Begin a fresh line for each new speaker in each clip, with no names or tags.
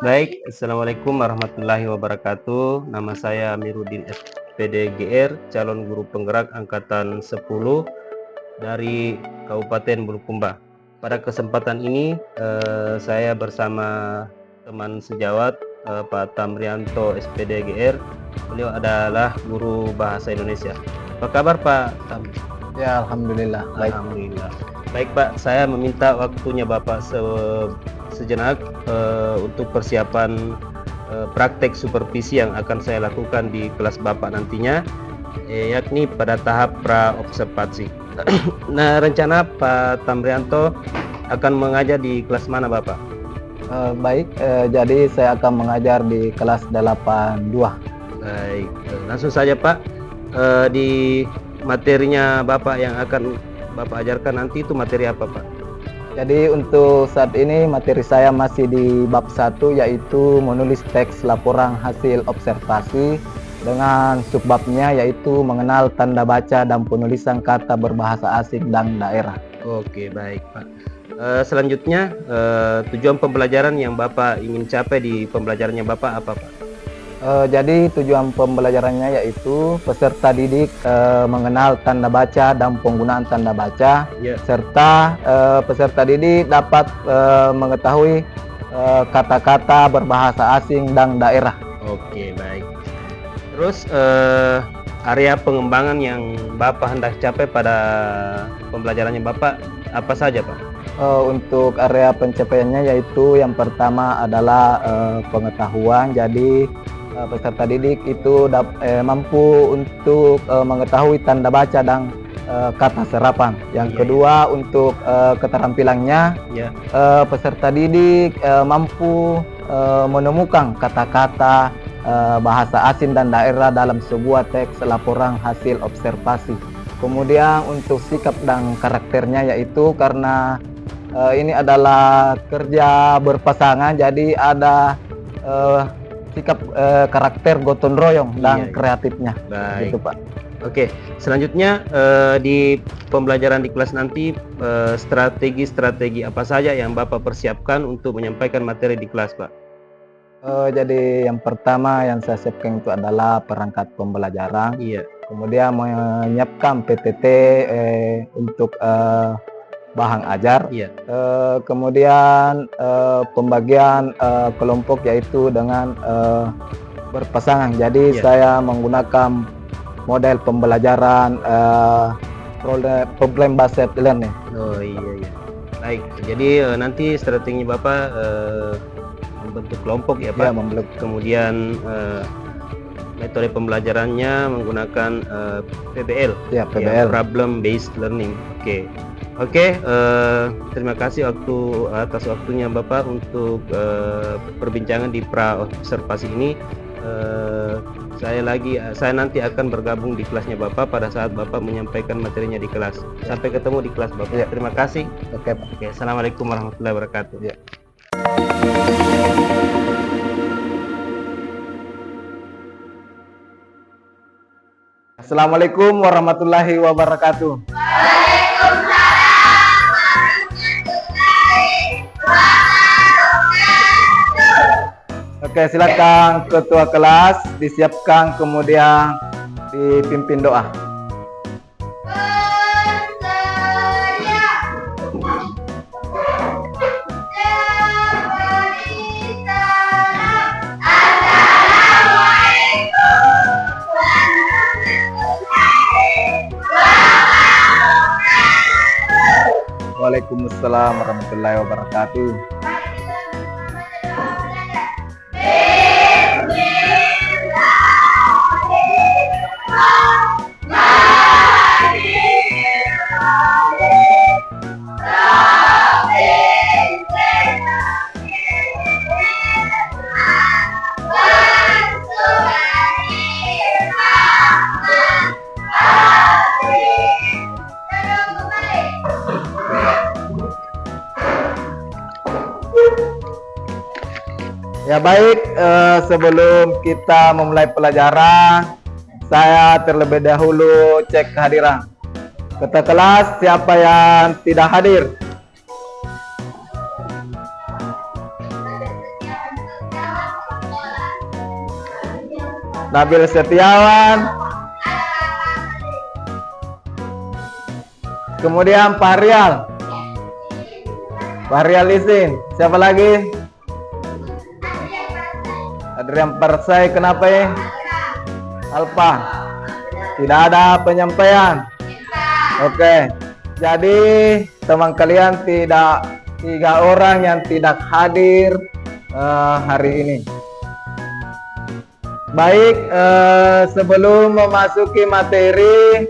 Baik, Assalamualaikum warahmatullahi wabarakatuh. Nama saya Amiruddin SPDGR, calon guru penggerak angkatan 10 dari Kabupaten Bulukumba. Pada kesempatan ini saya bersama teman sejawat Pak Tamrianto SPDGR. Beliau adalah guru bahasa Indonesia. Apa kabar Pak Tam?
Ya, alhamdulillah. Baik.
Alhamdulillah. Baik Pak, saya meminta waktunya Bapak sejenak untuk persiapan praktek supervisi yang akan saya lakukan di kelas Bapak nantinya, yakni pada tahap pra-observasi. Nah, rencana Pak Tamrianto akan mengajar di kelas mana Bapak?
Baik, jadi saya akan mengajar di kelas 82.
Baik, langsung saja Pak. Di materinya Bapak yang akan Bapak ajarkan nanti itu materi apa Pak?
Jadi untuk saat ini materi saya masih di bab 1, yaitu menulis teks laporan hasil observasi, dengan subbabnya yaitu mengenal tanda baca dan penulisan kata berbahasa asing dan daerah.
Oke, baik Pak. Selanjutnya tujuan pembelajaran yang Bapak ingin capai di pembelajarannya Bapak apa Pak?
Jadi tujuan pembelajarannya yaitu peserta didik mengenal tanda baca dan penggunaan tanda baca, serta peserta didik dapat mengetahui kata-kata berbahasa asing dan daerah.
Oke, baik. Terus area pengembangan yang Bapak hendak capai pada pembelajarannya Bapak apa saja Pak?
Untuk area pencapaiannya yaitu yang pertama adalah pengetahuan. Jadi peserta didik itu mampu untuk mengetahui tanda baca dan kata serapan. Yang kedua, untuk keterampilannya, peserta didik mampu menemukan kata-kata bahasa asing dan daerah dalam sebuah teks laporan hasil observasi. Kemudian untuk sikap dan karakternya yaitu karena ini adalah kerja berpasangan, jadi ada sikap karakter gotong royong dan kreatifnya.
Baik.
Gitu Pak.
Oke, selanjutnya di pembelajaran di kelas nanti strategi-strategi apa saja yang Bapak persiapkan untuk menyampaikan materi di kelas Pak?
Jadi yang pertama yang saya siapkan itu adalah perangkat pembelajaran. Kemudian menyiapkan PPT untuk bahan ajar. Kemudian pembagian kelompok yaitu dengan berpasangan. Jadi saya menggunakan model pembelajaran problem based learning.
Oh iya. Baik, jadi nanti strateginya Bapak membentuk kelompok ya Pak. Kemudian metode pembelajarannya menggunakan PBL,
PBL.
Problem Based Learning. Oke, terima kasih atas waktunya Bapak untuk perbincangan di pra-observasi ini. Saya nanti akan bergabung di kelasnya Bapak pada saat Bapak menyampaikan materinya di kelas. Sampai ketemu di kelas Bapak. Terima kasih.
Oke Pak.
Assalamualaikum warahmatullahi wabarakatuh.
Assalamualaikum warahmatullahi wabarakatuh. Oke, silakan ketua kelas disiapkan, kemudian dipimpin doa. Waalaikumsalam warahmatullahi wabarakatuh. Ya baik, sebelum kita memulai pelajaran, saya terlebih dahulu cek kehadiran. Ketua kelas, siapa yang tidak hadir? Nabil Setiawan. Kemudian Fahrial. Fahrial Isin. Siapa lagi? Adrian Persai. Kenapa ya? Alfa. Tidak ada penyampaian. Oke. Jadi teman kalian tidak 3 orang yang tidak hadir hari ini. Baik, sebelum memasuki materi,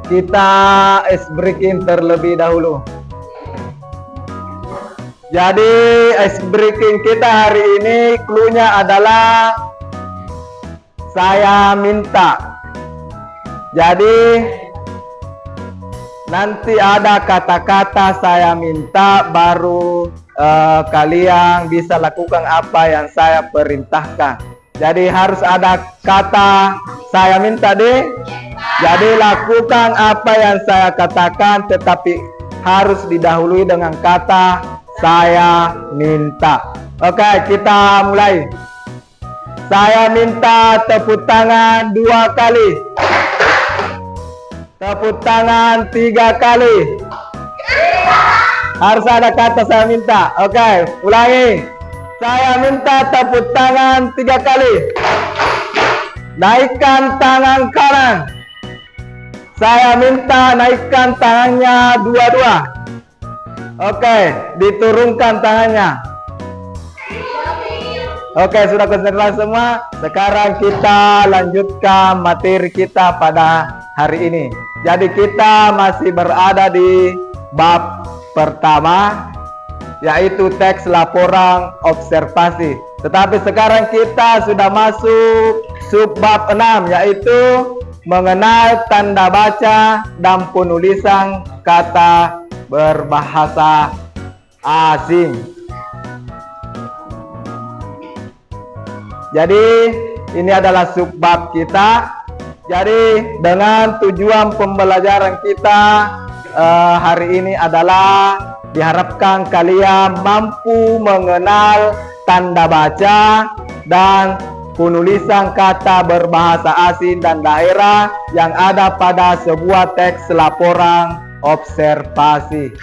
kita ice breaking terlebih dahulu. Jadi ice breaking kita hari ini clue-nya adalah saya minta. Jadi nanti ada kata-kata saya minta, baru kalian bisa lakukan apa yang saya perintahkan. Jadi harus ada kata saya minta deh. Jadi lakukan apa yang saya katakan, tetapi harus didahului dengan kata saya minta. Oke, kita mulai. Saya minta tepuk tangan 2 kali. Tepuk tangan 3 kali. Harus ada kata saya minta. Oke, ulangi. Saya minta tepuk tangan 3 kali. Naikkan tangan kanan. Saya minta naikkan tangannya dua-dua. Oke, diturunkan tangannya. Oke, sudah konsentrasi semua. Sekarang kita lanjutkan materi kita pada hari ini. Jadi kita masih berada di bab pertama, yaitu teks laporan observasi. Tetapi sekarang kita sudah masuk subbab 6, yaitu mengenal tanda baca dan penulisan kata berbahasa asing. Jadi ini adalah subbab kita. Jadi dengan tujuan pembelajaran kita hari ini adalah diharapkan kalian mampu mengenal tanda baca dan penulisan kata berbahasa asing dan daerah yang ada pada sebuah teks laporan observasi.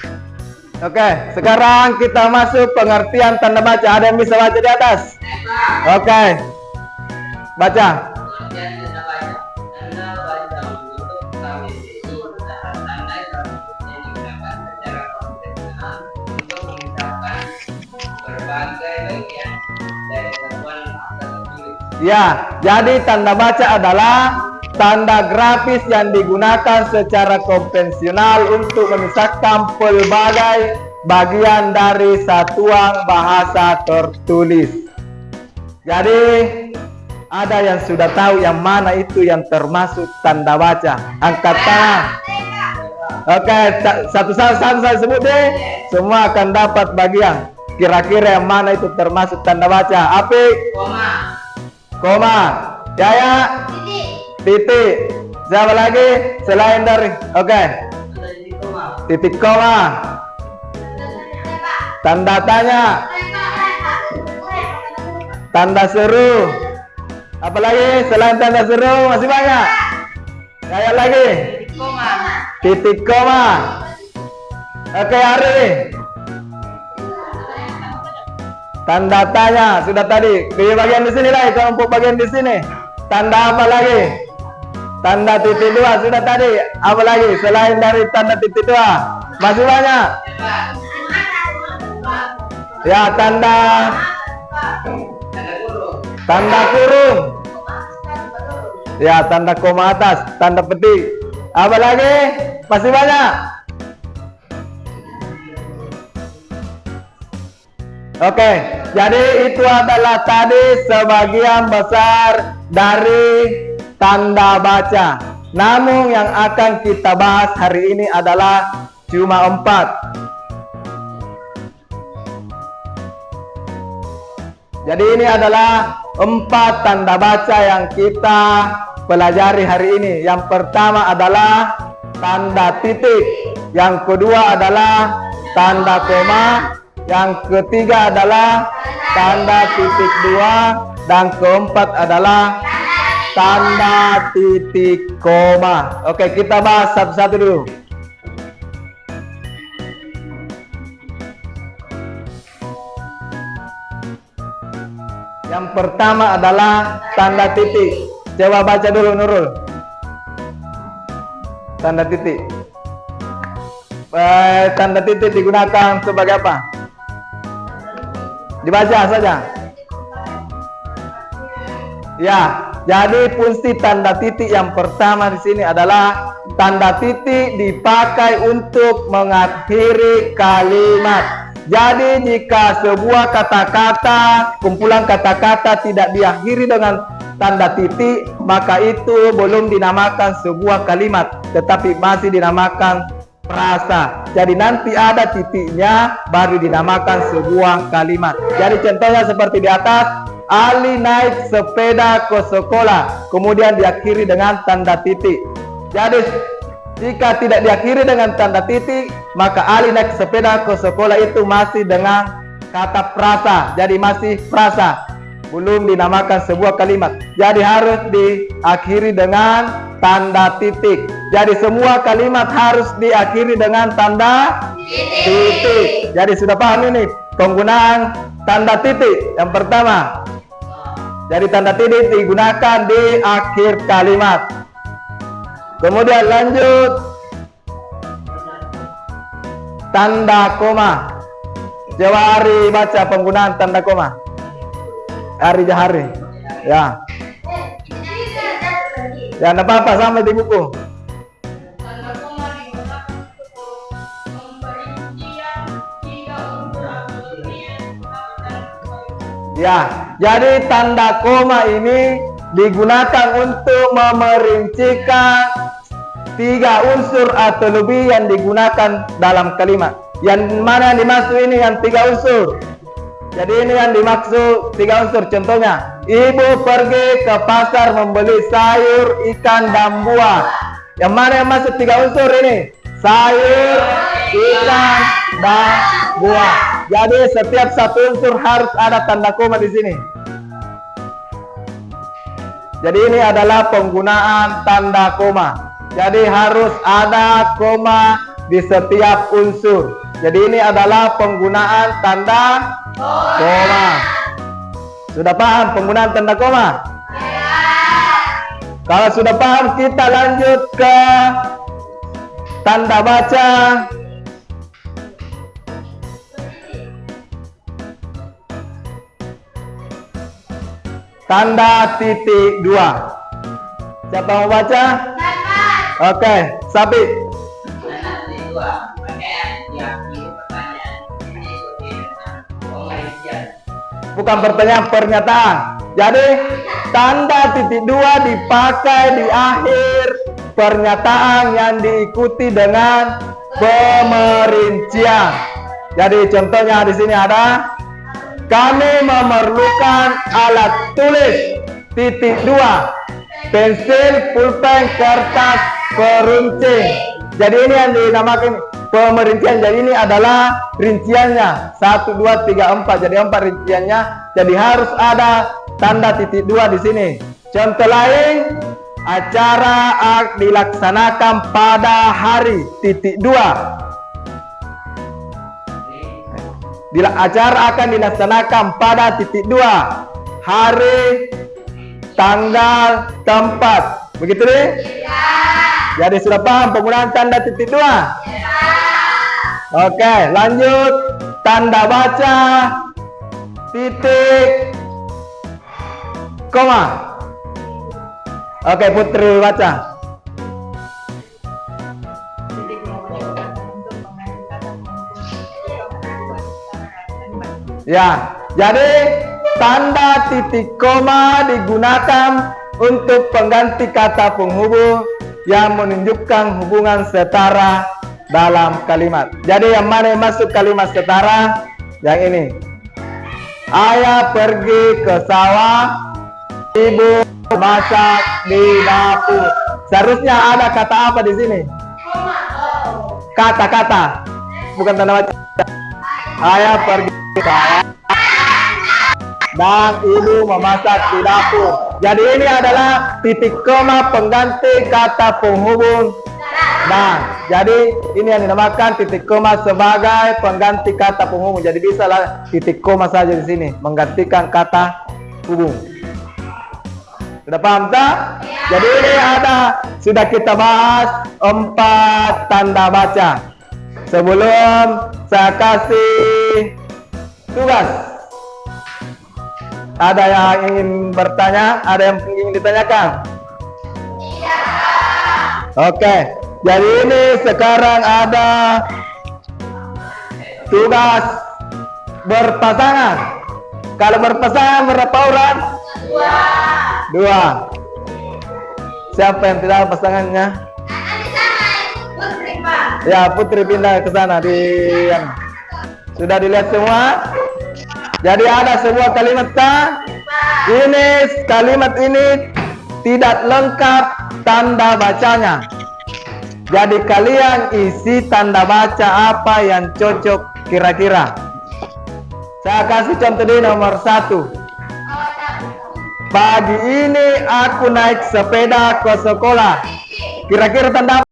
Oke, sekarang kita masuk pengertian tanda baca. Ada yang bisa baca di atas? Oke, baca. Ya, jadi tanda baca adalah tanda grafis yang digunakan secara konvensional untuk memisahkan pelbagai bagian dari satuan bahasa tertulis. Jadi ada yang sudah tahu yang mana itu yang termasuk tanda baca? Angkat tangan. Oke, satu-satu saya sebut deh. Semua akan dapat bagian. Kira-kira yang mana itu termasuk tanda baca? Apik? Koma. Jaya? Titik. Siapa lagi selain dari? Oke. Titik koma. Tanda tanya. Tanda seru. Apa lagi selain tanda seru? Masih banyak. Jaya lagi? Titik koma. Oke, Ari. Tanda tanya sudah tadi. Di bagian di sini lagi, kelompok bagian di sini. Tanda apa lagi? Tanda titik 2 sudah tadi. Apa lagi selain dari tanda titik 2? Masih banyak. Ya, tanda kurung. Ya, tanda koma atas, tanda petik. Apa lagi? Masih banyak. Oke, jadi itu adalah tadi sebagian besar dari tanda baca. Namun yang akan kita bahas hari ini adalah cuma 4. Jadi ini adalah 4 tanda baca yang kita pelajari hari ini. Yang pertama adalah tanda titik, yang kedua adalah tanda koma, yang ketiga adalah tanda titik 2, dan keempat adalah tanda titik koma. Oke, kita bahas satu-satu dulu. Yang pertama adalah tanda titik. Coba baca dulu Nurul. Tanda titik. Tanda titik digunakan sebagai apa? Dibaca saja. Ya, jadi fungsi tanda titik yang pertama di sini adalah tanda titik dipakai untuk mengakhiri kalimat. Jadi jika sebuah kata-kata, kumpulan kata-kata tidak diakhiri dengan tanda titik, maka itu belum dinamakan sebuah kalimat, tetapi masih dinamakan frasa. Jadi nanti ada titiknya baru dinamakan sebuah kalimat. Jadi contohnya seperti di atas, Ali naik sepeda ke sekolah, kemudian diakhiri dengan tanda titik. Jadi jika tidak diakhiri dengan tanda titik, maka Ali naik sepeda ke sekolah itu masih dengan kata frasa. Jadi masih frasa, belum dinamakan sebuah kalimat. Jadi harus diakhiri dengan tanda titik. Jadi semua kalimat harus diakhiri dengan tanda titik. Jadi sudah paham ini penggunaan tanda titik. Yang pertama, jadi tanda titik digunakan di akhir kalimat. Kemudian lanjut, tanda koma. Coba Ari baca penggunaan tanda koma. Ari Jahari. Ya. Ya, enggak apa-apa sampai di buku.
Tanda koma digunakan untuk pemerincian tiga unsur atau lebih.
Ya, jadi tanda koma ini digunakan untuk memerincikan tiga unsur atau lebih yang digunakan dalam kalimat. Yang mana yang dimaksud ini yang tiga unsur? Jadi ini yang dimaksud tiga unsur. Contohnya, ibu pergi ke pasar membeli sayur, ikan, dan buah. Yang mana yang masuk tiga unsur ini? Sayur, ikan, dan buah. Jadi setiap satu unsur harus ada tanda koma di sini. Jadi ini adalah penggunaan tanda koma. Jadi harus ada koma di setiap unsur. Jadi ini adalah penggunaan tanda koma. Sudah paham penggunaan tanda koma? Kalau sudah paham, kita lanjut ke tanda baca. Tanda titik dua. Siapa mau baca? Oke, Sapi.
Tanda titik dua. Pakaian diakhiri pertanyaan diikuti dengan pemerincian.
Bukan pertanyaan, pernyataan. Jadi tanda titik dua dipakai di akhir pernyataan yang diikuti dengan pemerincian. Jadi contohnya di sini ada, kami memerlukan alat tulis titik dua, pensil, pulpen, kertas, peruncing. Jadi ini yang dinamakan pemerincian. Jadi ini adalah rinciannya 1, 2, 3, 4. Jadi 4 rinciannya. Jadi harus ada tanda titik dua di sini. Contoh lain, acara dilaksanakan pada hari titik dua. Bila acara akan dilaksanakan pada titik dua, hari, tanggal, tempat. Begitu deh? Ya. Jadi sudah paham penggunaan tanda titik dua? Ya. Oke, lanjut. Tanda baca titik koma. Oke, Putri baca. Ya, jadi tanda titik koma digunakan untuk pengganti kata penghubung yang menunjukkan hubungan setara dalam kalimat. Jadi yang mana yang masuk kalimat setara? Yang ini. Ayah pergi ke sawah, ibu masak di dapur. Seharusnya ada kata apa di sini? Kata-kata, bukan tanda baca. Ayah pergi ke sawah dan ibu memasak di dapur. Jadi ini adalah titik koma pengganti kata penghubung dan. Jadi ini yang dinamakan titik koma sebagai pengganti kata penghubung. Jadi bisa lah titik koma saja di sini menggantikan kata hubung. Sudah paham tak? Jadi ini sudah kita bahas 4 tanda baca. Sebelum saya kasih tugas, ada yang ingin bertanya? Ada yang ingin ditanyakan? Oke, jadi ini sekarang ada tugas berpasangan. Kalau berpasangan berapa orang? 2. Siapa yang tidak pasangannya? Ya, Putri pindah ke sana Sudah dilihat semua? Jadi ada sebuah kalimat tak? Ini kalimat ini tidak lengkap tanda bacanya. Jadi kalian isi tanda baca apa yang cocok kira-kira. Saya kasih contoh di nomor 1. Pagi ini aku naik sepeda ke sekolah. Kira-kira tanda